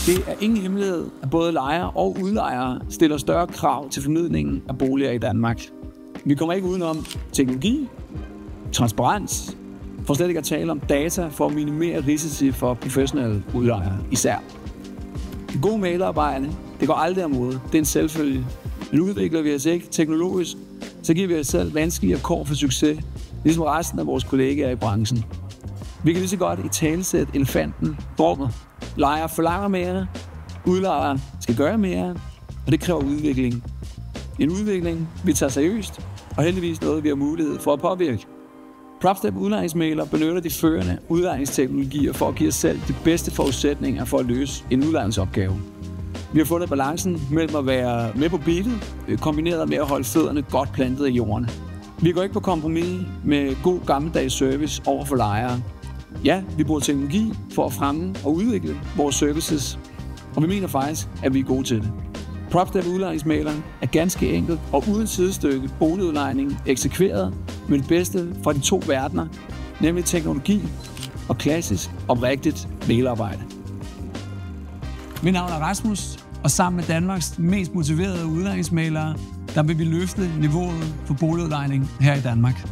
Det er ingen hemmelighed, at både lejere og udlejere stiller større krav til formidlingen af boliger i Danmark. Vi kommer ikke udenom teknologi, transparens, for slet ikke at tale om data for at minimere risici for professionelle udlejere især. Det gode mæglerarbejde, det går aldrig af mode. Det er en selvfølge. Men udvikler vi os ikke teknologisk, så giver vi os selv vanskeligere kår for succes, ligesom resten af vores kollegaer i branchen. Vi kan lige så godt italesætte elefanten på rummet. Lejere forlanger mere, udlejere skal gøre mere, og det kræver udvikling. En udvikling, vi tager seriøst, og heldigvis noget, vi har mulighed for at påvirke. PropStep udlejningsmægler benytter de førende udlejningsteknologier for at give os selv de bedste forudsætninger for at løse en udlejningsopgave. Vi har fundet balancen mellem at være med på beatet, kombineret med at holde fødderne godt plantet i jorden. Vi går ikke på kompromis med god gammeldags service over for lejere. Ja, vi bruger teknologi for at fremme og udvikle vores services, og vi mener faktisk, at vi er gode til det. PropStep udlejningsmægleren er ganske enkelt og uden sidestykke boligudlejning eksekveret med det bedste fra de to verdener, nemlig teknologi og klassisk oprigtigt mæglerarbejde. Mit navn er Rasmus, og sammen med Danmarks mest motiverede udlejningsmæglere, der vil vi løfte niveauet for boligudlejning her i Danmark.